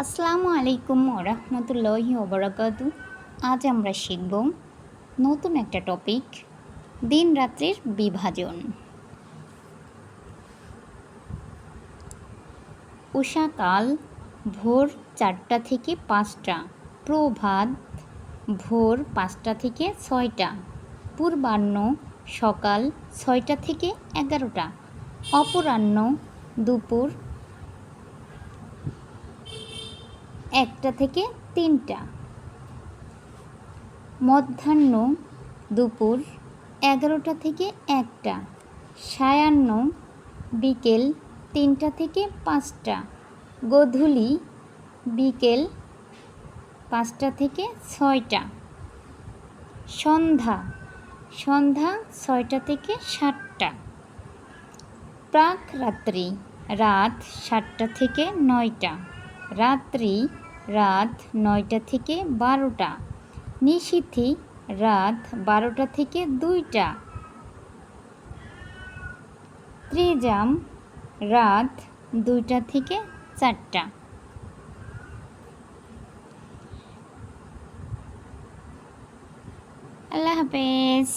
আসসালামু আলাইকুম ওরহমতুল্লাহি ওবরাকাতু। আজ আমরা শিখব নতুন একটা টপিক, দিন রাত্রির বিভাজন। উষাকাল ভোর 4টা থেকে 5টা, প্রভাত ভোর 5টা থেকে 6টা, পূর্বাহ্ন সকাল 6টা থেকে 11টা, অপরাহ্ন দুপুর 1টা থেকে 3টা, মধ্যাহ্ন দুপুর 11টা থেকে 1টা, সায়াহ্ন বিকেল 3টা থেকে 5টা, গোধূলি বিকেল 5টা থেকে 6টা, সন্ধ্যা 6টা থেকে 7টা, প্রাকরাত্রি রাত 7টা থেকে 9টা, রাত্রি রাত 9টা থেকে 12টা, নিশীথী রাত 12টা থেকে 2টা, ত্রিযাম রাত 2টা থেকে 4টা। আল্লাহ হাফেজ।